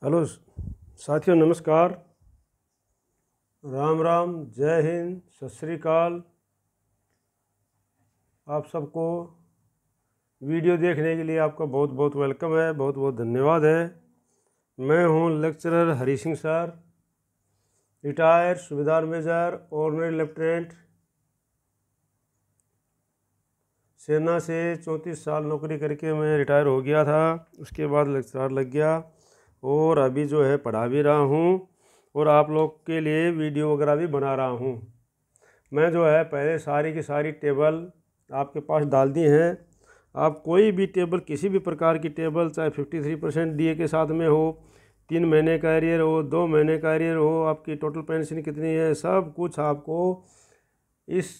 Hello साथियों, नमस्कार, राम राम, जय हिंद, सत श्री अकाल। आप सबको वीडियो देखने के लिए आपका बहुत बहुत वेलकम है, बहुत बहुत धन्यवाद है। मैं हूं lecturer Hari Singh sir, retired सूबेदार मेजर ऑनरेरी लेफ्टिनेंट, सेना से 34 साल नौकरी करके मैं रिटायर हो गया था। उसके बाद लेक्चरर लग गया और अभी जो है पढ़ा भी रहा हूँ और आप लोग के लिए वीडियो वगैरह भी बना रहा हूँ। मैं जो है पहले सारी की सारी टेबल आपके पास डाल दी हैं। आप कोई भी टेबल, किसी भी प्रकार की टेबल, चाहे 53% डीए के साथ में हो, 3 महीने का एरियर हो, 2 महीने का एरियर हो, आपकी टोटल पेंशन कितनी है, सब कुछ आपको इस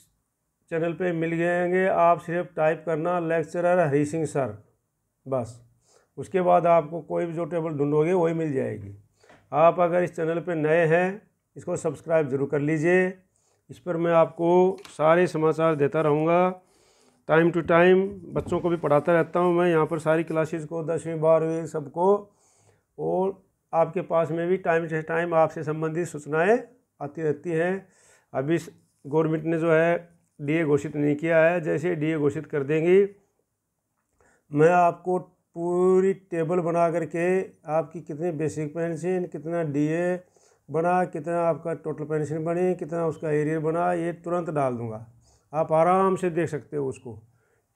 चैनल पे मिल जाएंगे। आप सिर्फ टाइप करना लेक्चरर हरी सिंह सर, बस। उसके बाद आपको कोई भी जो टेबल ढूंढोगे वही मिल जाएगी। आप अगर इस चैनल पे नए हैं, इसको सब्सक्राइब जरूर कर लीजिए। इस पर मैं आपको सारे समाचार देता रहूँगा, टाइम टू टाइम। बच्चों को भी पढ़ाता रहता हूँ मैं यहाँ पर, सारी क्लासेस को, 10वीं 12वीं सबको। और आपके पास में भी टाइम से टाइम आपसे संबंधित सूचनाएँ आती रहती हैं। अभी गवर्नमेंट ने जो है डीए घोषित नहीं किया है, जैसे डीए घोषित कर देंगी मैं आपको पूरी टेबल बना करके आपकी कितनी बेसिक पेंशन, कितना डीए बना, कितना आपका टोटल पेंशन बनी, कितना उसका एरियर बना, ये तुरंत डाल दूंगा। आप आराम से देख सकते हो उसको,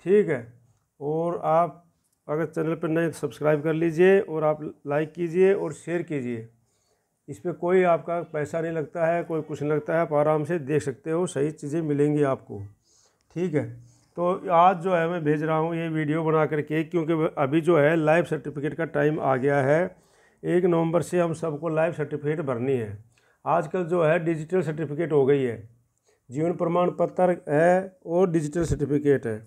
ठीक है। और आप अगर चैनल पर नए सब्सक्राइब कर लीजिए और आप लाइक कीजिए और शेयर कीजिए। इस पर कोई आपका पैसा नहीं लगता है, कोई कुछ नहीं लगता है। आप आराम से देख सकते हो, सही चीज़ें मिलेंगी आपको, ठीक है। तो आज जो है मैं भेज रहा हूँ ये वीडियो बना करके, क्योंकि अभी जो है लाइफ सर्टिफिकेट का टाइम आ गया है। 1 नवंबर से हम सबको लाइफ सर्टिफिकेट भरनी है। आजकल जो है डिजिटल सर्टिफिकेट हो गई है, जीवन प्रमाण पत्र है और डिजिटल सर्टिफिकेट है।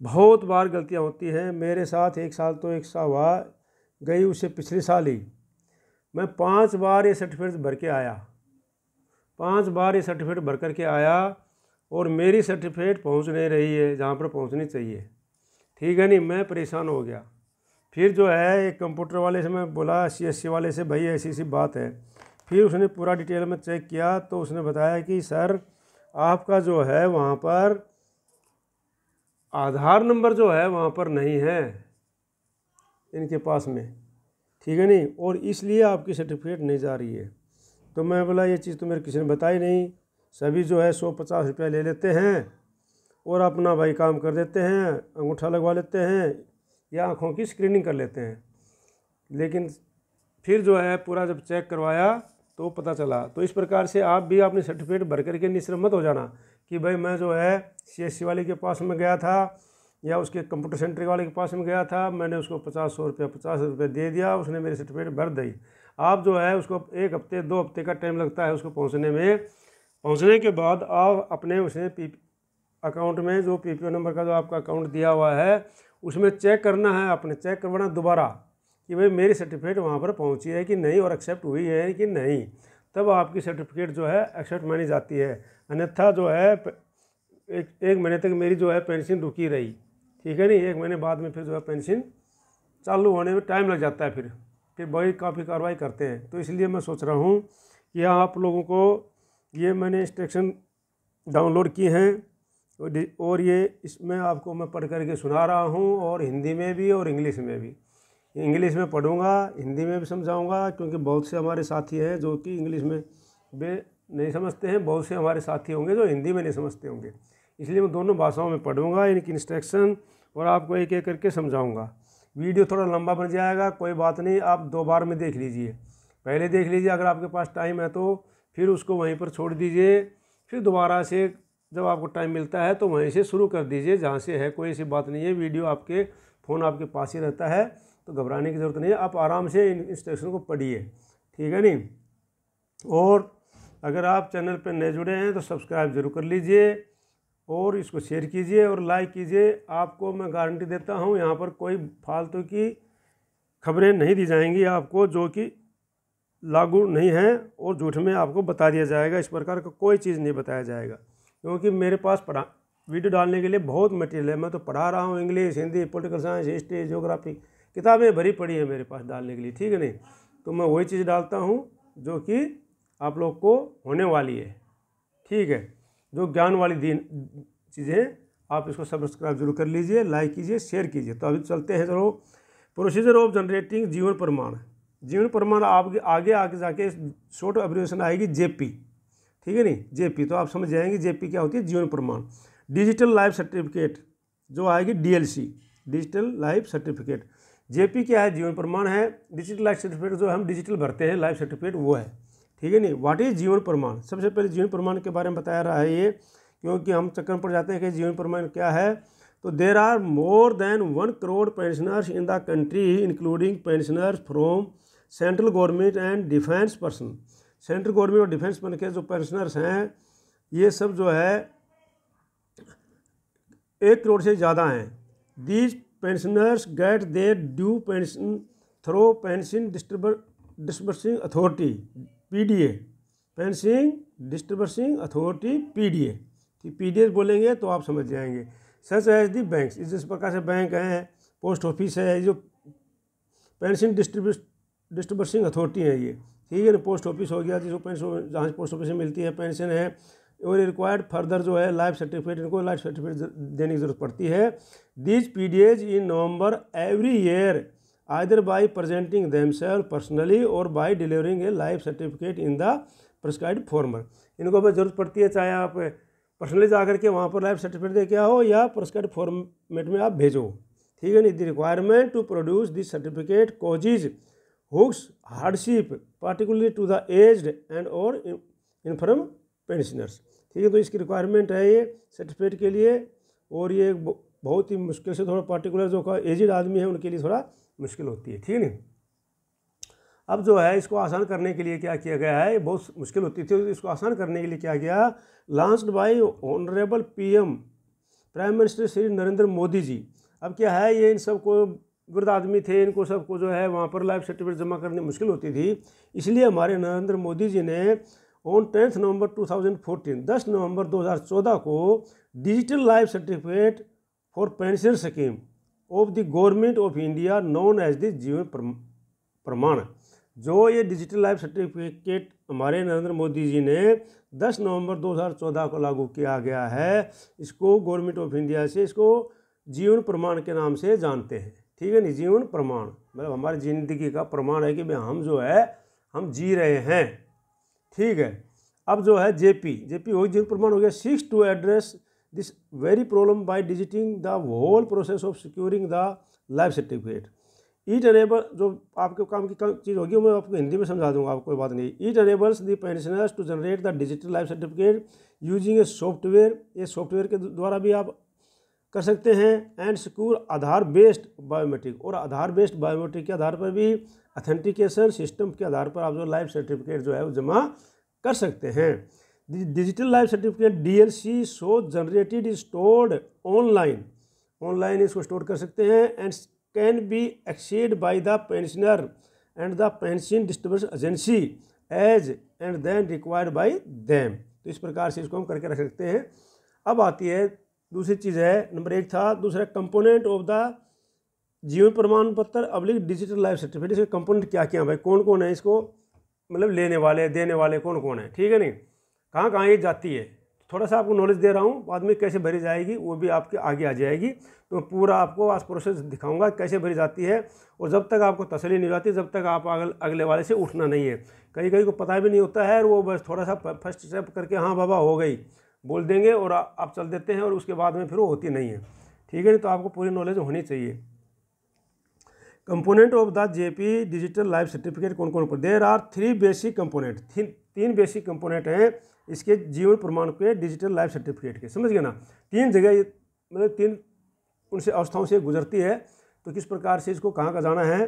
बहुत बार गलतियाँ होती हैं मेरे साथ। एक साल तो एक सा हुआ गई, उससे पिछले साल ही मैं 5 बार ये सर्टिफिकेट भर के आया, 5 बार ये सर्टिफिकेट भर करके आया और मेरी सर्टिफिकेट पहुंच नहीं रही है जहां पर पहुंचनी चाहिए, ठीक है। नहीं, मैं परेशान हो गया। फिर जो है एक कंप्यूटर वाले से मैं बोला, CSC वाले से, भाई ऐसी ऐसी बात है। फिर उसने पूरा डिटेल में चेक किया तो उसने बताया कि सर आपका जो है वहाँ पर आधार नंबर जो है वहाँ पर नहीं है इनके पास में, ठीक है। नहीं, और इसलिए आपकी सर्टिफिकेट नहीं जा रही है। तो मैं बोला ये चीज़ तो मेरे किसी ने बताई नहीं। सभी जो है 150 रुपया ले लेते हैं और अपना भाई काम कर देते हैं, अंगूठा लगवा लेते हैं या आँखों की स्क्रीनिंग कर लेते हैं। लेकिन फिर जो है पूरा जब चेक करवाया तो पता चला। तो इस प्रकार से आप भी अपनी सर्टिफिकेट भर करके निश्चिंत मत हो जाना कि भाई मैं जो है CSC वाले के पास में गया था या उसके कंप्यूटर सेंटर वाले के पास में गया था, मैंने उसको 50 रुपये 50 रुपये दे दिया, उसने मेरी सर्टिफिकेट भर दी। आप जो है उसको 1 हफ्ते 2 हफ्ते का टाइम लगता है उसको पहुंचने में। पहुंचने के बाद आप अपने उसे अकाउंट में जो PPO नंबर का जो आपका अकाउंट दिया हुआ है उसमें चेक करना है, अपने चेक करवाना दोबारा कि भाई मेरी सर्टिफिकेट वहाँ पर पहुँची है कि नहीं और एक्सेप्ट हुई है कि नहीं। तब आपकी सर्टिफिकेट जो है एक्सेप्ट मानी जाती है। अन्यथा जो है एक महीने तक मेरी जो है पेंशन रुकी रही, ठीक है। नहीं, 1 महीने बाद में फिर जो है पेंशन चालू होने में टाइम लग जाता है, फिर वही काफ़ी कार्रवाई करते हैं। तो इसलिए मैं सोच रहा हूँ कि आप लोगों को ये मैंने इंस्ट्रक्शन डाउनलोड की हैं और ये इसमें आपको मैं पढ़ करके सुना रहा हूँ, और हिंदी में भी और इंग्लिश में भी। इंग्लिश में पढ़ूँगा, हिंदी में भी समझाऊँगा, क्योंकि बहुत से हमारे साथी हैं जो कि इंग्लिश में वे नहीं समझते हैं, बहुत से हमारे साथी होंगे जो हिंदी में नहीं समझते होंगे। इसलिए मैं दोनों भाषाओं में पढ़ूँगा इनकी इंस्ट्रक्शन और आपको एक एक करके समझाऊँगा। वीडियो थोड़ा लंबा बन जाएगा, कोई बात नहीं, आप 2 बार में देख लीजिए। पहले देख लीजिए अगर आपके पास टाइम है तो, फिर उसको वहीं पर छोड़ दीजिए। फिर दोबारा से जब आपको टाइम मिलता है तो वहीं से शुरू कर दीजिए जहाँ से है। कोई ऐसी बात नहीं है, वीडियो आपके फ़ोन आपके पास ही रहता है, तो घबराने की ज़रूरत नहीं है। आप आराम से इन इंस्ट्रक्शन को पढ़िए, ठीक है। नहीं, और अगर आप चैनल पर नए जुड़े हैं तो सब्सक्राइब जरूर कर लीजिए और इसको शेयर कीजिए और लाइक कीजिए। आपको मैं गारंटी देता हूँ यहाँ पर कोई फालतू की खबरें नहीं दी जाएंगी आपको जो कि लागू नहीं है, और झूठ में आपको बता दिया जाएगा। इस प्रकार का कोई चीज़ नहीं बताया जाएगा, क्योंकि मेरे पास वीडियो डालने के लिए बहुत मटेरियल है। मैं तो पढ़ा रहा हूँ English, Hindi, political science, history, geography, किताबें भरी पड़ी है मेरे पास डालने के लिए, ठीक है। नहीं, तो मैं वही चीज़ डालता हूँ जो कि आप लोग को होने वाली है, ठीक है। जो ज्ञान वाली चीज़ें आप इसको सब्सक्राइब जरूर कर लीजिए, लाइक कीजिए, शेयर कीजिए। तो अभी चलते हैं, चलो प्रोसीजर ऑफ जनरेटिंग जीवन प्रमाण। जीवन प्रमाण आपके आगे आगे जाके शॉर्ट एब्रिविएशन आएगी जेपी, ठीक है नहीं, जेपी। तो आप समझ जाएंगे जेपी क्या होती है, Jeevan Pramaan. Digital life certificate जो आएगी DLC, digital life certificate. JP क्या है, जीवन प्रमाण है। डिजिटल लाइफ सर्टिफिकेट जो हम डिजिटल भरते हैं लाइफ सर्टिफिकेट वो है, ठीक है नहीं। व्हाट इज जीवन प्रमाण? सबसे पहले जीवन प्रमाण के बारे में बताया रहा है ये, क्योंकि हम चक्कर में पड़ जाते हैं कि जीवन प्रमाण क्या है। तो there are more than 1 crore pensioners in the country including pensioners from central government and defence person. Central government और डिफेंस पर्सन के जो पेंशनर्स हैं ये सब जो है 1 करोड़ से ज़्यादा हैं। These pensioners get their due pension through pension disbursing authority PDA, pension distributing authority PDA. PDA बोलेंगे तो आप समझ जाएंगे। सच एज दी बैंक्स, जिस प्रकार से बैंक हैं, पोस्ट ऑफिस है, जो पेंशन डिस्ट्रीब्यूटिंग अथॉरिटी है ये, ठीक है ना। पोस्ट ऑफिस हो गया, जिसको पेंशन जहाँ पोस्ट ऑफिस में मिलती है पेंशन है, और रिक्वायर्ड फर्दर जो है लाइफ सर्टिफिकेट, इनको लाइफ सर्टिफिकेट देने की जरूरत पड़ती है। These PDAs in November every year either by presenting themselves personally और by delivering a life certificate in the prescribed format. इनको बस जरूरत पड़ती है, चाहे आप पर्सनली जा करके वहाँ पर लाइफ सर्टिफिकेट दे के आओ या प्रिस्क्राइब्ड फॉर्मेट में आप भेजो, ठीक है नहीं। The requirement to produce this certificate causes huge hardship particularly to the aged and और इन्फर्म पेंशनर्स, ठीक है। तो इसकी रिक्वायरमेंट है ये सर्टिफिकेट के लिए, और ये बहुत ही मुश्किल से थोड़ा पार्टिकुलर जो एज्ड आदमी है उनके लिए थोड़ा मुश्किल होती है, ठीक है नहीं। अब जो है इसको आसान करने के लिए क्या किया गया है, बहुत मुश्किल होती थी, इसको आसान करने के लिए क्या किया, launched by honourable PM prime minister Shri Narendra Modi ji. अब क्या है, ये इन सबको वृद्ध आदमी थे, इनको सबको जो है वहाँ पर लाइफ सर्टिफिकेट जमा करनी मुश्किल होती थी, इसलिए हमारे नरेंद्र मोदी जी ने ऑन 10 नवंबर 2014 10 नवंबर 2014 को digital life certificate for pension scheme of the government of India known as the Jeevan Pramaan, जो ये डिजिटल लाइफ सर्टिफिकेट हमारे नरेंद्र मोदी जी ने 10 नवंबर 2014 को लागू किया गया है, इसको गवर्नमेंट ऑफ इंडिया से इसको जीवन प्रमाण के नाम से जानते हैं, ठीक है नहीं। जीवन प्रमाण मतलब हमारी ज़िंदगी का प्रमाण है कि भाई हम जो है हम जी रहे हैं, ठीक है। अब जो है जेपी हो जीवन प्रमाण हो गया। 6 to address this very problem by digitizing the whole process of securing the life certificate. It enable जो आपके काम की चीज़ होगी मैं आपको हिंदी में समझा दूंगा, आपको कोई बात नहीं। It enables the pensioners to generate the digital life certificate using a software, ये सॉफ्टवेयर के द्वारा भी आप कर सकते हैं। And secure Aadhaar based biometric, और आधार बेस्ड बायोमेट्रिक के आधार पर भी अथेंटिकेशन सिस्टम के आधार पर आप जो लाइफ सर्टिफिकेट जो है वो जमा कर सकते हैं। Digital life certificate DLC so generated is stored online इसको स्टोर कर सकते हैं। And can be accessed by the pensioner and the pension distribution agency as and then required by them. तो इस प्रकार से इसको हम करके रख सकते हैं। अब आती है दूसरी चीज़ है, नंबर 1 था, दूसरा component of the Jeevan Pramaan पत्र अब्लिक डिजिटल लाइफ सर्टिफिकेट। इसके कंपोनेंट क्या क्या भाई, कौन कौन है इसको, मतलब लेने वाले देने वाले कौन कौन है, ठीक है नहीं, कहाँ कहाँ ये जाती है। थोड़ा सा आपको नॉलेज दे रहा हूँ, बाद में कैसे भरी जाएगी वो भी आपके आगे आ जाएगी। तो पूरा आपको आज प्रोसेस दिखाऊंगा कैसे भरी जाती है, और जब तक आपको तसल्ली नहीं जाती जब तक आप अगले वाले से उठना नहीं है। कई को पता भी नहीं होता है, और वो बस थोड़ा सा फर्स्ट स्टेप करके हाँ बाबा हो गई बोल देंगे और आप चल देते हैं, और उसके बाद में फिर वो होती नहीं है, ठीक है नहीं। तो आपको पूरी नॉलेज होनी चाहिए। Component of the JP digital life certificate कौन कौन पर, there are 3 basic component, 3 basic component हैं इसके जीवन प्रमाण के डिजिटल लाइफ सर्टिफिकेट के, समझ गए ना। 3 जगह मतलब 3 उनसे अवस्थाओं से गुजरती है। तो किस प्रकार से इसको कहाँ का जाना है।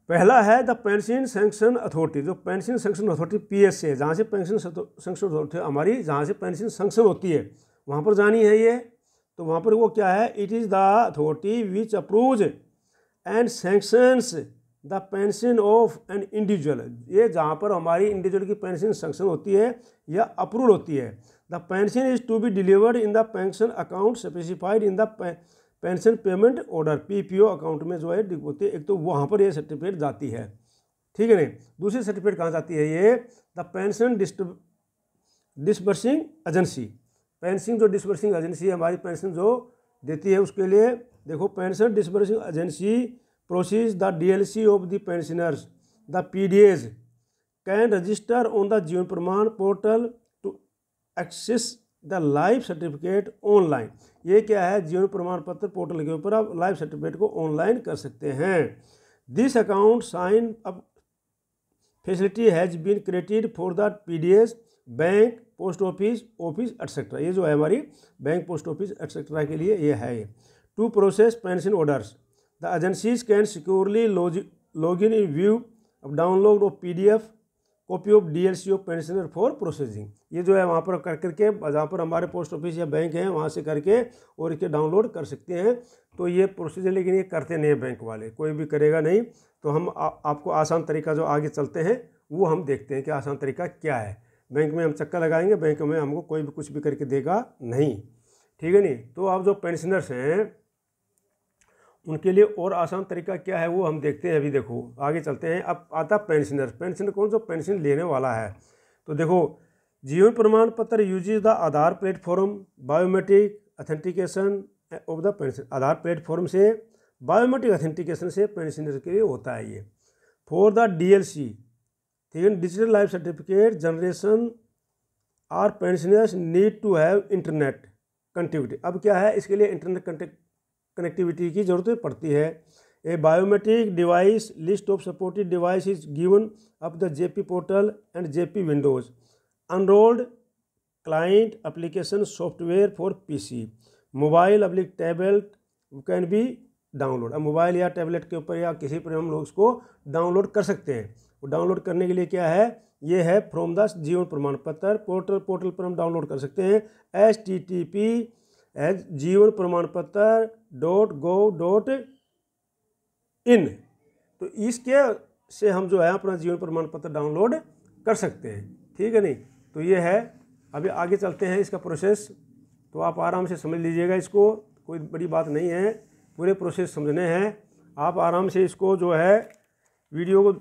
पहला है द पेंशन सैंक्शन अथॉरिटी, जो पेंशन सैंक्शन अथॉरिटी पीएस है, जहाँ से पेंशन सैंक्शन अथॉरिटी हमारी जहाँ से पेंशन सैंक्शन होती है वहाँ पर जानी है ये। तो वहाँ पर वो क्या है, it is the authority which approves and sanctions the pension of an individual, ये जहाँ पर हमारी इंडिविजुअल की पेंशन सैंक्शन होती है या अप्रूवल होती है। The pension is to be delivered in the pension account specified in the pension payment order, PPO account में जो है होती है, एक तो वहाँ पर ये सर्टिफिकेट जाती है, ठीक है नहीं। दूसरी सर्टिफिकेट कहाँ जाती है ये, the pension disbursing agency. Pension जो डिसबर्सिंग एजेंसी है हमारी पेंशन जो देती है उसके लिए, देखो pension disbursing agency processes the DLC of the pensioners the PDAs can register on the Jeevan Pramaan portal to access the life certificate online. ये क्या है, जीवन प्रमाण पत्र पोर्टल के ऊपर आप लाइफ सर्टिफिकेट को ऑनलाइन कर सकते हैं। This account sign up facility has been created for the PDS bank post office etcetera. ये जो है हमारी बैंक पोस्ट ऑफिस एटसेट्रा के लिए ये है। To process pension orders the agencies can securely log in view अब download of PDF copy of DLC of pensioner for processing. ये जो है वहाँ पर कर करके जहाँ पर हमारे पोस्ट ऑफिस या बैंक हैं वहाँ से करके और इसके डाउनलोड कर सकते हैं। तो ये प्रोसीजर, लेकिन ये करते नहीं है बैंक वाले, कोई भी करेगा नहीं। तो हम आपको आसान तरीका जो आगे चलते हैं वो हम देखते हैं कि आसान तरीका क्या है। बैंक में हम चक्कर लगाएंगे, बैंक में हमको कोई भी कुछ भी करके देगा नहीं, ठीक है नहीं। तो आप जो पेंशनर्स हैं उनके लिए और आसान तरीका क्या है वो हम देखते हैं। अभी देखो आगे चलते हैं। अब आता पेंशनर। पेंशनर कौन, जो पेंशन लेने वाला है। तो देखो जीवन प्रमाण पत्र uses the Aadhaar platform biometric authentication of the pension. Aadhaar platform से बायोमेट्रिक अथेंटिकेशन से पेंशनर के लिए होता है ये। फॉर द डीएलसी, ठीक है, digital life certificate generation are pensioners need to have internet connectivity. अब क्या है, इसके लिए इंटरनेट कनेक्टिविटी की जरूरत पड़ती है। A biometric device list of supported device is given up the JP portal and JP windows enrolled client application software for PC mobile अब्लिक टैबलेट कैन बी डाउनलोड। अब मोबाइल या टैबलेट के ऊपर या किसी पर हम लोग इसको डाउनलोड कर सकते हैं। वो डाउनलोड करने के लिए क्या है, ये है फ्रॉम द जीवन प्रमाण पत्र पोर्टल पर हम डाउनलोड कर सकते हैं। http जीवन प्रमाण पत्र .gov.in। तो इसके से हम जो है अपना जीवन प्रमाण पत्र डाउनलोड कर सकते हैं, ठीक है नहीं। तो ये है। अभी आगे चलते हैं इसका प्रोसेस, तो आप आराम से समझ लीजिएगा इसको, कोई बड़ी बात नहीं है, पूरे प्रोसेस समझने हैं। आप आराम से इसको जो है वीडियो को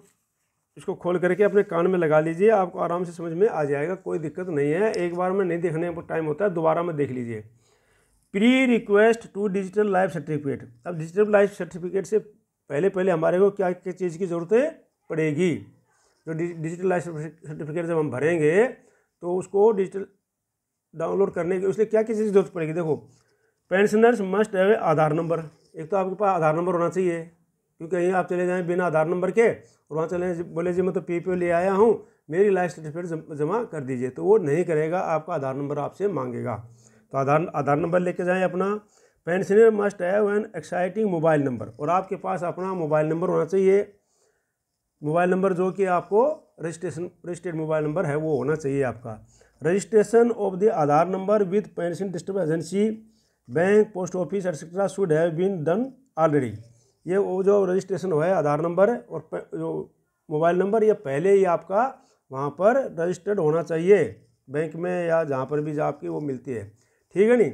इसको खोल करके अपने कान में लगा लीजिए, आपको आराम से समझ में आ जाएगा, कोई दिक्कत नहीं है। एक बार में नहीं देखने का टाइम होता है, दोबारा में देख लीजिए। Pre request to digital life certificate. अब डिजिटल लाइफ सर्टिफिकेट से पहले हमारे को क्या क्या चीज़ की ज़रूरत पड़ेगी। जो डिजिटल लाइफ सर्टिफिकेट जब हम भरेंगे तो उसको डिजिटल डाउनलोड करने के उसलिए क्या क्या चीज़ की जरूरत पड़ेगी। देखो pensioners must have Aadhaar number. एक तो आपके पास आधार नंबर होना चाहिए, क्योंकि कहीं आप चले जाएँ बिना आधार नंबर के और वहाँ चले बोले जी मैं तो पीपीओ ले आया हूँ, मेरी लाइफ सर्टिफिकेट जमा कर दीजिए, तो वो नहीं करेगा, आपका आधार नंबर आपसे मांगेगा। तो आधार नंबर लेके जाएं अपना। Pensioner must have an exciting mobile number, और आपके पास अपना मोबाइल नंबर होना चाहिए। मोबाइल नंबर जो कि आपको रजिस्टर्ड मोबाइल नंबर है वो होना चाहिए आपका। Registration of the Aadhaar number with pension distribution agency bank post office etcetera should have been done already. ये वो जो रजिस्ट्रेशन हुआ है आधार नंबर और जो मोबाइल नंबर, ये पहले ही आपका वहाँ पर रजिस्टर्ड होना चाहिए बैंक में या जहाँ पर भी आपकी वो मिलती है, ठीक है नहीं।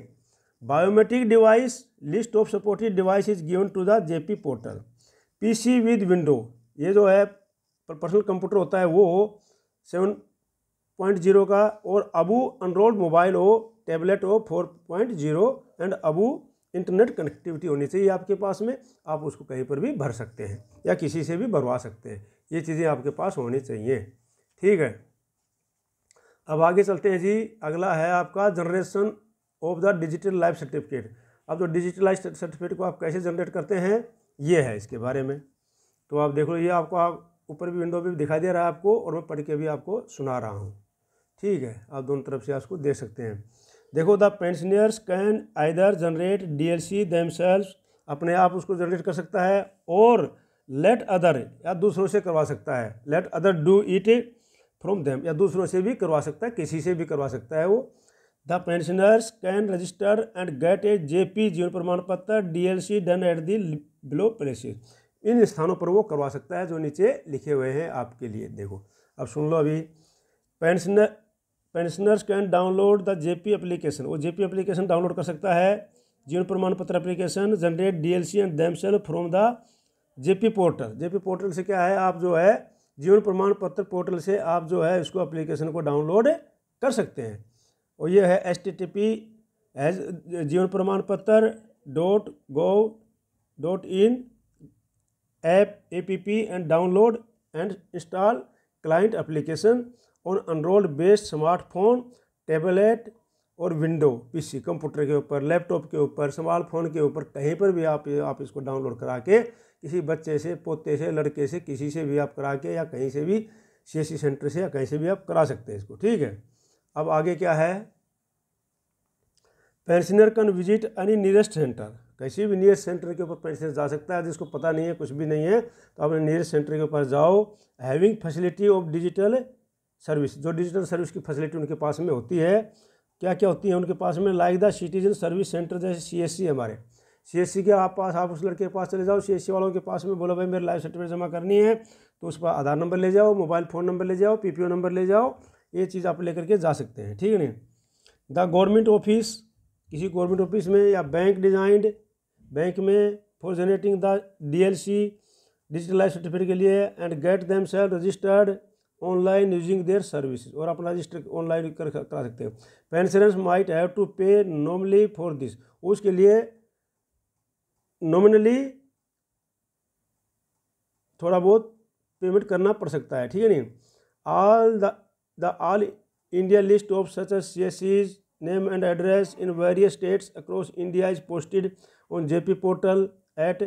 Biometric device list of supported device is given to the JP portal. PC with window, ये जो है पर्सनल कंप्यूटर होता है वो 7.0 का, और अबू अनरोल्ड मोबाइल हो टैबलेट हो 4.0 एंड अबू इंटरनेट कनेक्टिविटी होनी चाहिए आपके पास में। आप उसको कहीं पर भी भर सकते हैं या किसी से भी भरवा सकते हैं, ये चीज़ें आपके पास होनी चाहिए, ठीक है। अब आगे चलते हैं जी। अगला है आपका generation of the digital life certificate. अब जो डिजिटल लाइफ सर्टिफिकेट को आप कैसे जनरेट करते हैं ये है इसके बारे में। तो आप देख लो, ये आपको ऊपर भी विंडो भी दिखाई दे रहा है आपको, और मैं पढ़ के भी आपको सुना रहा हूँ, ठीक है। आप दोनों तरफ से आप उसको देख सकते हैं। देखो the pensioners can either generate DLC themselves, अपने आप उसको जनरेट कर सकता है, और लेट अदर, या दूसरों से करवा सकता है। Let other do it from them, या दूसरों से भी करवा सकता है, किसी से भी करवा सकता है वो। The pensioners can register and get a JP Jeevan Pramaan Patra DLC done at the below places. इन स्थानों पर वो करवा सकता है जो नीचे लिखे हुए हैं आपके लिए। देखो अब सुन लो। अभी pensioners can download the JP application, वो जेपी एप्लीकेशन डाउनलोड कर सकता है। जीवन प्रमाण पत्र application generate DLC and themselves from the JP portal. JP portal से क्या है, आप जो है जीवन प्रमाण पत्र पोर्टल से आप जो है इसको एप्लीकेशन को डाउनलोड कर सकते हैं। और ये है http://jivanpramanpatra.gov.in app and download and install client application on Android based smartphone, tablet और विंडो पीसी, कंप्यूटर के ऊपर, लैपटॉप के ऊपर, स्मार्टफोन के ऊपर, कहीं पर भी आप इसको डाउनलोड करा के किसी बच्चे से, पोते से, लड़के से, किसी से भी आप करा के, या कहीं से भी CSC सेंटर से या कहीं से भी आप करा सकते हैं इसको। ठीक है, अब आगे क्या है, pensioner can visit any nearest centre, किसी भी नियरेस्ट सेंटर के ऊपर पेंशनर जा सकता है। जिसको पता नहीं है, कुछ भी नहीं है, तो अपने नियरेस्ट सेंटर के ऊपर जाओ। Having facility of digital service, जो डिजिटल सर्विस की फैसिलिटी उनके पास में होती है, क्या क्या होती है उनके पास में, like the citizen service centre, जैसे CSC हमारे CSC के आप उस लड़के के पास चले जाओ, CSC वालों के पास में बोलो भाई मेरे लाइफ सर्टिफिकेट जमा करनी है, तो उस पर आधार नंबर ले जाओ, मोबाइल फ़ोन नंबर ले जाओ, PPO नंबर ले जाओ, ये चीज़ आप लेकर के जा सकते हैं। ठीक है नहीं। द गवर्नमेंट ऑफिस, किसी गवर्नमेंट ऑफिस में या बैंक डिजाइंड बैंक में, for generating the DLC digital life certificate के लिए, and get them self registered online using their services, और अपना रजिस्टर ऑनलाइन करा सकते हैं। पेंशनर्स माइट हैव टू पे नॉमिनली फॉर दिस, उसके लिए नॉमिनली थोड़ा बहुत पेमेंट करना पड़ सकता है। ठीक है नहीं। All India list of such CSCs name and address in various states across India is posted on JP portal at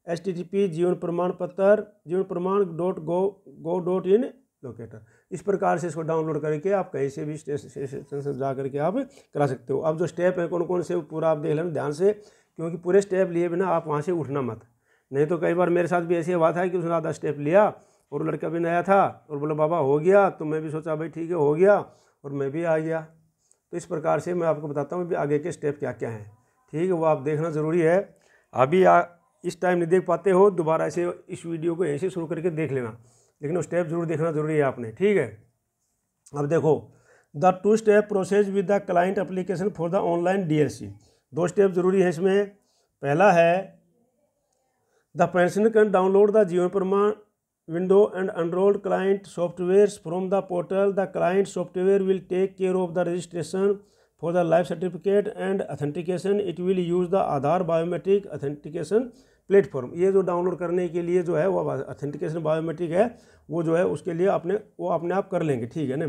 http://jivanpramanpatra.gov.in locator. इस प्रकार से इसको डाउनलोड करके आप कहीं से भी स्टेशन से जा करके आप करा सकते हो। अब जो स्टेप है कौन कौन से, पूरा आप देख लेना ध्यान से, क्योंकि पूरे स्टेप लिए बिना आप वहाँ से उठना मत। नहीं तो कई बार मेरे साथ भी ऐसे हुआ था कि उसने आधा स्टेप लिया और लड़का भी नया था और बोला बाबा हो गया, तो मैं भी सोचा भाई ठीक है हो गया, और मैं भी आ गया। तो इस प्रकार से मैं आपको बताता हूँ भी आगे के स्टेप क्या क्या हैं। ठीक है, वो आप देखना ज़रूरी है। अभी इस टाइम नहीं देख पाते हो, दोबारा से इस वीडियो को ऐसे शुरू करके देख लेना, लेकिन वो स्टेप जरूर देखना ज़रूरी है आपने। ठीक है, अब देखो, the 2 step process with the client application for the online DLC। 2 step जरूरी है इसमें। पहला है the pensioner can download the Jeevan प्रमाण window and enrolled client softwares from the portal. The client software will take care of the registration for the life certificate and authentication. It will use the Aadhaar biometric authentication platform. ये जो download करने के लिए जो है वो authentication biometric है, वो जो है उसके लिए वो अपने आप कर लेंगे। ठीक है ना।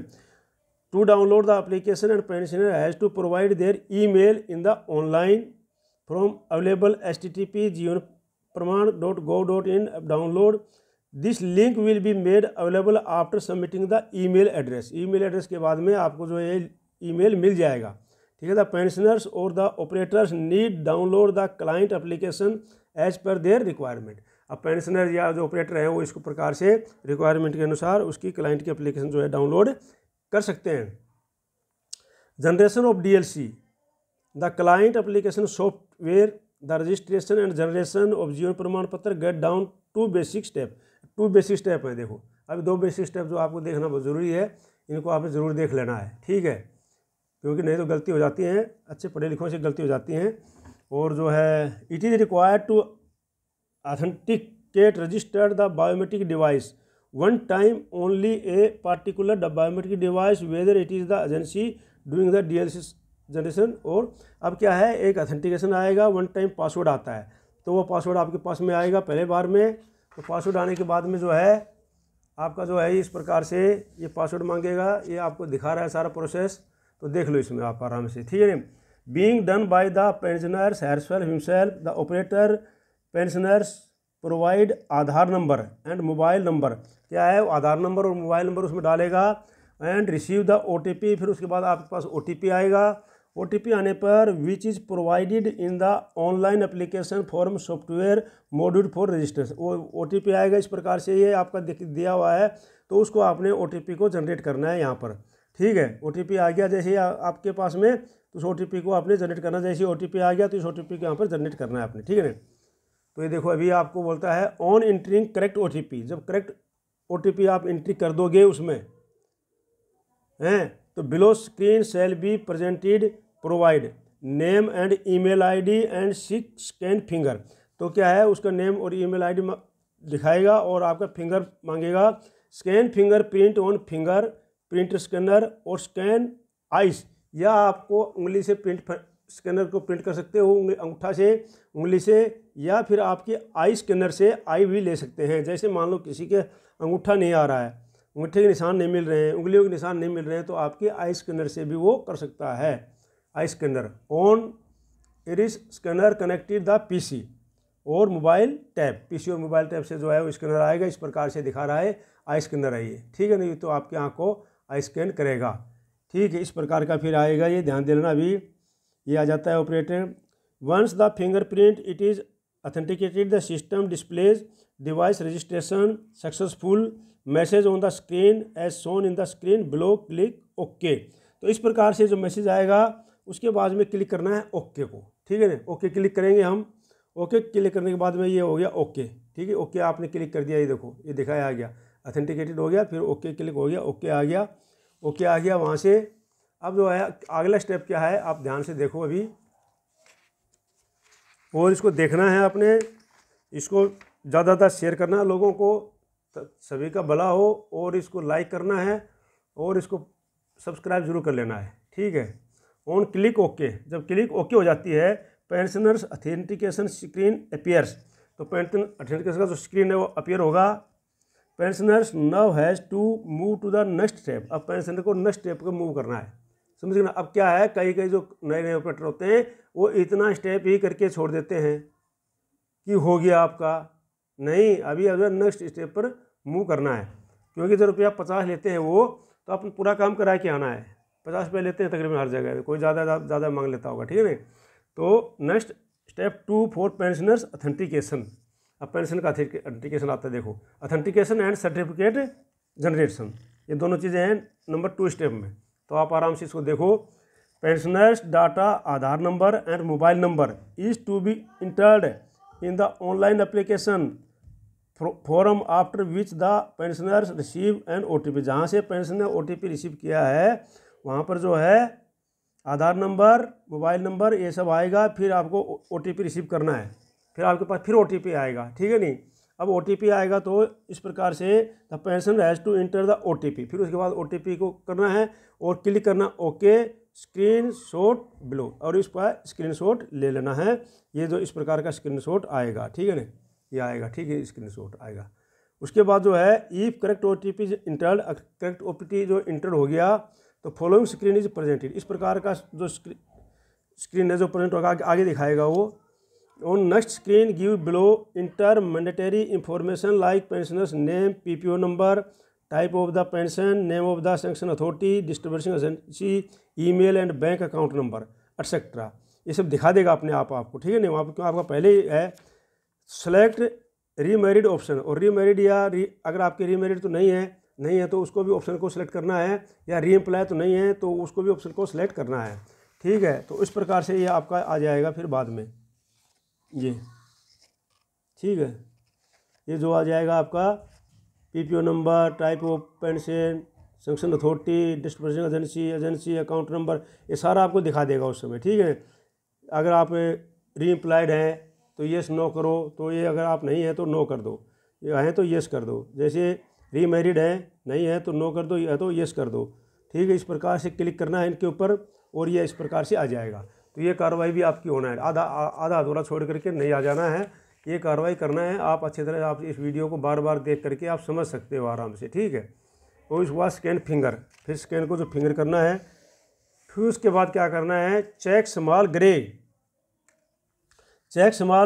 To download the application and pensioner has to provide their email in the online from available http://jivanpraman.gov.in download. This link will be made available after submitting the email address. Email address के बाद में आपको जो है email मिल जाएगा। ठीक है। The pensioners और the operators need download the client application as per their requirement. अब पेंशनर या जो ऑपरेटर है वो इसको प्रकार से रिक्वायरमेंट के अनुसार उसकी क्लाइंट की एप्लीकेशन जो है डाउनलोड कर सकते हैं। Generation of DLC, the client application software, the registration and generation of जीवन प्रमाण पत्र get down 2 basic step. 2 basic step है। देखो अभी 2 बेसिक स्टेप जो आपको देखना बहुत ज़रूरी है, इनको आपने ज़रूर देख लेना है। ठीक है, क्योंकि नहीं तो गलती हो जाती है, अच्छे पढ़े लिखों से गलती हो जाती हैं। और जो है it is required to authenticate registered the biometric device one time only a particular the biometric device whether it is the agency doing the DLC generation. और अब क्या है, एक ऑथेंटिकेशन आएगा, वन टाइम पासवर्ड आता है, तो वो पासवर्ड आपके पास में आएगा पहले बार में। तो पासवर्ड आने के बाद में जो है आपका जो है इस प्रकार से ये पासवर्ड मांगेगा। ये आपको दिखा रहा है सारा प्रोसेस, तो देख लो इसमें आप आराम से। ठीक है। Being done by the pensioners herself himself, the operator pensioners provide Aadhaar number and mobile number. क्या है, आधार नंबर और मोबाइल नंबर उसमें डालेगा। एंड रिसीव द OTP, फिर उसके बाद आपके पास OTP आएगा। OTP आने पर which is provided in the online application form software module for registration. वो OTP आएगा इस प्रकार से, ये आपका दिया हुआ है, तो उसको आपने OTP को जनरेट करना है यहाँ पर। ठीक है, OTP आ गया जैसे आपके पास में, तो उस OTP को आपने जनरेट करना। जैसे OTP आ गया तो इस OTP को यहाँ पर जनरेट करना है आपने। ठीक है ना। तो ये देखो अभी आपको बोलता है ऑन एंट्रिंग करेक्ट OTP। जब करेक्ट OTP आप एंट्री कर दोगे उसमें हैं, तो below screen shall be presented provide name and email ID and 6 scan finger. तो क्या है, उसका नेम और ईमेल ID दिखाएगा और आपका फिंगर मांगेगा scan fingerprint on finger print scanner और स्कैन आइस, या आपको उंगली से स्कैनर को प्रिंट कर सकते हो अंगूठा से, उंगली से, या फिर आपके आई स्कैनर से आई भी ले सकते हैं। जैसे मान लो किसी के अंगूठा नहीं आ रहा है, अंगूठे के निशान नहीं मिल रहे हैं, उंगलियों के निशान नहीं मिल रहे हैं, तो आपके आई स्कैनर से भी वो कर सकता है। Eye scanner on iris scanner connected the PC और मोबाइल टैब, पीसी और मोबाइल टैब से जो है वो स्कैनर आएगा। इस प्रकार से दिखा रहा है आई स्कैनर है ये, ठीक है। नहीं तो आपकी आँख को आई स्कैन करेगा, ठीक है। इस प्रकार का फिर आएगा, ये ध्यान दे लेना। अभी ये आ जाता है operator. Once the fingerprint it is authenticated the system displays device registration successful message on the screen as shown in the screen below, click okay. तो इस प्रकार से जो मैसेज आएगा उसके बाद में क्लिक करना है ओके को, ठीक है ना। ओके क्लिक करेंगे हम, ओके क्लिक करने के बाद में ये हो गया ओके, ठीक है। ओके आपने क्लिक कर दिया, ये देखो ये दिखाया आ गया, ऑथेंटिकेटेड हो गया, फिर ओके क्लिक हो गया, ओके आ गया, ओके आ गया वहाँ से। अब जो है अगला स्टेप क्या है, आप ध्यान से देखो अभी, और इसको देखना है आपने, इसको ज़्यादातर शेयर करना लोगों को, सभी का भला हो, और इसको लाइक करना है और इसको सब्सक्राइब जरूर कर लेना है, ठीक है। ऑन क्लिक ओके, जब क्लिक ओके हो जाती है पेंशनर्स ऑथेंटिकेशन स्क्रीन अपीयर्स, तो पेंशन ऑथेंटिकेशन का जो स्क्रीन है वो अपीयर होगा। Pensioners now has to move to the next step, अब पेंशनर को नेक्स्ट स्टेप को मूव करना है, समझ गए ना। अब क्या है, कई कई जो नए नए ऑपरेटर होते हैं वो इतना स्टेप ही करके छोड़ देते हैं कि हो गया आपका, नहीं, अभी अगर नेक्स्ट स्टेप पर मूव करना है, क्योंकि जो रुपया 50 लेते हैं वो, तो अपन पूरा काम करा के आना है। 50 रुपये लेते हैं तकरीबन हर जगह, कोई ज़्यादा मांग लेता होगा, ठीक है ना। तो next step 2 for pensioners authentication, अब पेंशन का ऑथेंटिकेशन आता है, देखो ऑथेंटिकेशन एंड सर्टिफिकेट जनरेशन, ये दोनों चीज़ें हैं नंबर 2 स्टेप में। तो आप आराम से इसको देखो। Pensioners data Aadhaar number and mobile number is to be entered in the online application form after which the pensioners receive an OTP, जहाँ से पेंशन ने OTP रिसीव किया है वहाँ पर जो है आधार नंबर, मोबाइल नंबर, ये सब आएगा, फिर आपको OTP रिसीव करना है, फिर आपके पास फिर OTP आएगा, ठीक है नहीं। अब OTP आएगा तो इस प्रकार से the pension has to enter the OTP, फिर उसके बाद OTP को करना है और क्लिक करना ओके, स्क्रीन शॉट बिलो, और इस पर स्क्रीन शॉट ले लेना है। ये जो इस प्रकार का स्क्रीन शॉट आएगा, ठीक है ना, ये आएगा, ठीक है, स्क्रीन शॉट आएगा। उसके बाद जो है if correct OTP entered, correct OTP जो इंटर हो गया तो फॉलोइंग स्क्रीन इज प्रेजेंटेड, इस प्रकार का जो स्क्रीन है जो प्रेजेंट होगा आगे दिखाएगा वो। On next screen give below inter mandatory information like pensioners name, PPO number, type of the pension, name of the sanction authority, distribution agency, email and bank account number etcetera, ये सब दिखा देगा अपने आप आपको, ठीक है ना। वहाँ पर आपका पहले ही है सेलेक्ट रीमैरिड ऑप्शन, और रीमैरिड या अगर आपके रीमैरिड तो नहीं है तो उसको भी ऑप्शन को सिलेक्ट करना है, या रीएम्प्लॉय तो नहीं है तो उसको भी ऑप्शन को सिलेक्ट करना है, ठीक है। तो इस प्रकार से ये आपका आ जाएगा फिर बाद में ये, ठीक है। ये जो आ जाएगा आपका PPO number, type of pension, sanction authority, distribution agency, account number, ये सारा आपको दिखा देगा उस समय, ठीक है। अगर आप रीएम्प्लॉयड हैं तो येस नो करो, तो ये अगर आप नहीं है तो नो कर दो, ये हैं तो येस कर दो, जैसे रीमैरिड है नहीं है तो नो कर दो, या तो येस कर दो, ठीक है। इस प्रकार से क्लिक करना है इनके ऊपर और ये इस प्रकार से आ जाएगा। तो ये कार्रवाई भी आपकी होना है, आधा अधूरा छोड़ करके नहीं आ जाना है, ये कार्रवाई करना है। आप अच्छी तरह आप इस वीडियो को बार बार देख करके आप समझ सकते हो आराम से, ठीक है। और उसके बाद स्कैन फिंगर, फिर स्कैन को जो फिंगर करना है, फिर उसके बाद क्या करना है, check small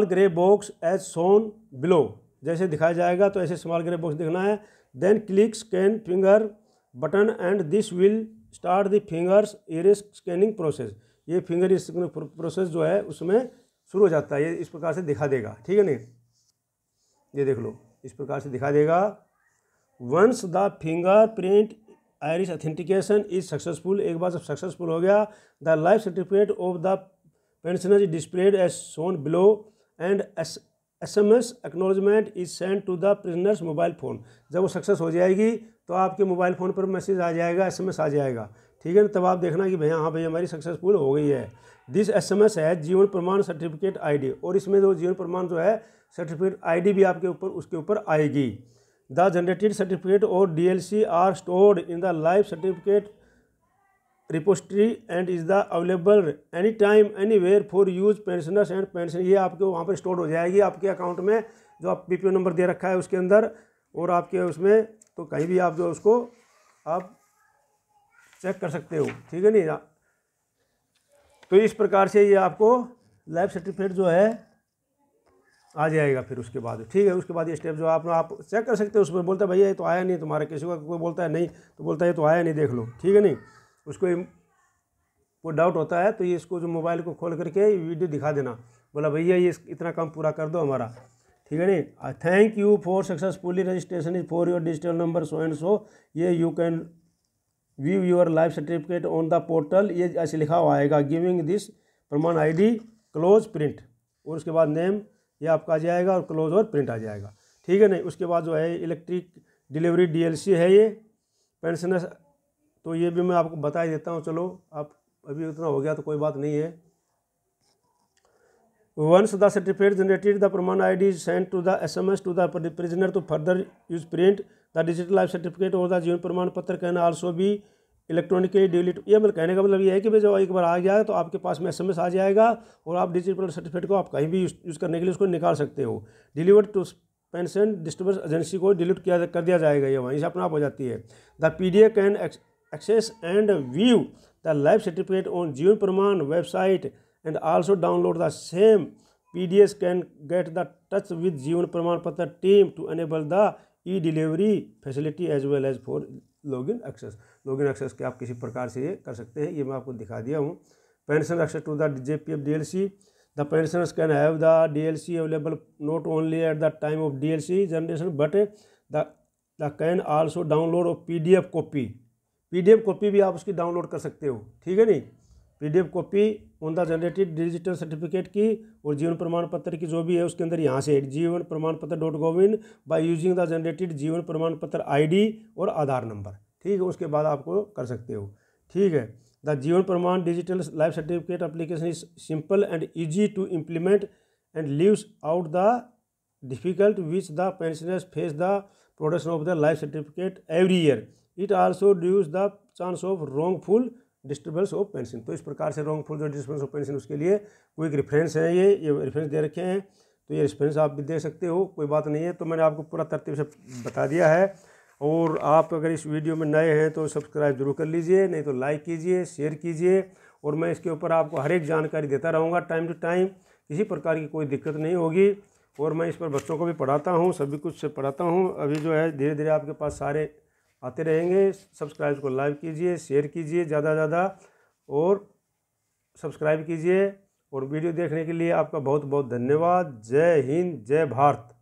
grey box as shown below, जैसे दिखाया जाएगा तो ऐसे स्मॉल ग्रे बॉक्स दिखना है। Then click scan finger button and this will start the fingers iris scanning process, ये फिंगर स्कैनिंग प्रोसेस जो है उसमें शुरू हो जाता है, ये इस प्रकार से दिखा देगा, ठीक है नहीं। ये देख लो इस प्रकार से दिखा देगा। Once the finger print iris authentication is successful, एक बार जब सक्सेसफुल हो गया the life certificate of the pensioner is displayed as shown below and SMS acknowledgement is send to the prisoners mobile phone, जब वो सक्सेस हो जाएगी तो आपके मोबाइल फ़ोन पर मैसेज आ जाएगा, SMS आ जाएगा, ठीक है ना। तब आप देखना कि भैया हाँ भैया हमारी सक्सेसफुल हो गई है। दिस SMS है जीवन प्रमाण सर्टिफिकेट ID, और इसमें जो जीवन प्रमाण जो है सर्टिफिकेट ID भी आपके ऊपर उसके ऊपर आएगी, द जनरेटेड सर्टिफिकेट और DLC are stored in the life certificate repository and is the available any time anywhere for use pensioners and pension. ये आपके वहाँ पर स्टोर हो जाएगी आपके अकाउंट में, जो आप PPO नंबर दे रखा है उसके अंदर और आपके उसमें, तो कहीं भी आप जो उसको आप चेक कर सकते हो, ठीक है नहीं। तो इस प्रकार से ये आपको लाइफ सर्टिफिकेट जो है आ जाएगा फिर उसके बाद, ठीक है। उसके बाद ये स्टेप जो आप चेक कर सकते हो, उसमें बोलता है भैया ये तो आया नहीं तुम्हारा, किसी का कोई बोलता है नहीं तो बोलता है ये तो आया नहीं, देख लो, ठीक है नहीं। उसको कोई डाउट होता है तो ये इसको जो मोबाइल को खोल करके वीडियो दिखा देना, बोला भैया ये इतना काम पूरा कर दो हमारा, ठीक है नहीं। Thank you for successfully registration is for your digital number so and so, ये you can view your life certificate on the portal, ये ऐसे लिखा हुआ आएगा, giving this Pramaan ID close print, और उसके बाद नेम ये आपका आ जाएगा और क्लोज और प्रिंट आ जाएगा, ठीक है नहीं। उसके बाद जो है इलेक्ट्रिक डिलीवरी DLC है ये पेंशनर्स, तो ये भी मैं आपको बता ही देता हूँ, चलो आप अभी उतना हो गया तो कोई बात नहीं है। Once the certificate generated the Pramaan ID is send to the SMS to the prisoner to further use print the digital life certificate और द जीवन प्रमाण पत्र can also be electronically delete. ये मतलब कहने का मतलब ये है कि भाई जब एक बार आ गया तो आपके पास में SMS आ जाएगा और आप डिजिटल सर्टिफिकेट को आप कहीं भी यूज़ करने के लिए उसको निकाल सकते हो। Delivered to pension distribution agency को डिलीट कर दिया जाएगा, ये वहीं से अपने आप हो जाती है। The PDF can access and view the life certificate on Jeevan Pramaan website and also download the same PDFs can get the touch with जीवन प्रमाण पत्र team to enable the e-delivery facility as well as for login access। login access के आप किसी प्रकार से ये कर सकते हैं, ये मैं आपको दिखा दिया हूँ। pension access to the JPF DLC, the pensioners can have the DLC available not only at the time of DLC generation but the can also download of PDF copy भी आप उसकी डाउनलोड कर सकते हो, ठीक है नहीं। PDF copy on the generated digital certificate की और जीवन प्रमाण पत्र की जो भी है उसके अंदर यहाँ से जीवन प्रमाण पत्र .gov by using the generated जीवन प्रमाण पत्र ID और आधार नंबर, ठीक है। उसके बाद आपको कर सकते हो, ठीक है। The Jeevan Pramaan digital life certificate application is simple and easy to implement and leaves out the difficult which the pensioners face the production of the life certificate every year. It also reduce the chance of wrongful disturbance of pension. तो इस प्रकार से wrongful जो disturbance of pension उसके लिए quick reference है, ये reference दे रखे हैं, तो ये रेफरेंस आप भी दे सकते हो, कोई बात नहीं है। तो मैंने आपको पूरा तरतीब से बता दिया है। और आप अगर इस वीडियो में नए हैं तो सब्सक्राइब जरूर कर लीजिए, नहीं तो लाइक कीजिए, शेयर कीजिए, और मैं इसके ऊपर आपको हर एक जानकारी देता रहूँगा टाइम टू टाइम, किसी प्रकार की कोई दिक्कत नहीं होगी। और मैं इस पर बच्चों को भी पढ़ाता हूँ, सभी कुछ से पढ़ाता हूँ। अभी जो है धीरे धीरे आपके पास सारे आते रहेंगे। सब्सक्राइब को लाइक कीजिए, शेयर कीजिए ज़्यादा से ज़्यादा, और सब्सक्राइब कीजिए। और वीडियो देखने के लिए आपका बहुत बहुत धन्यवाद। जय हिंद, जय भारत।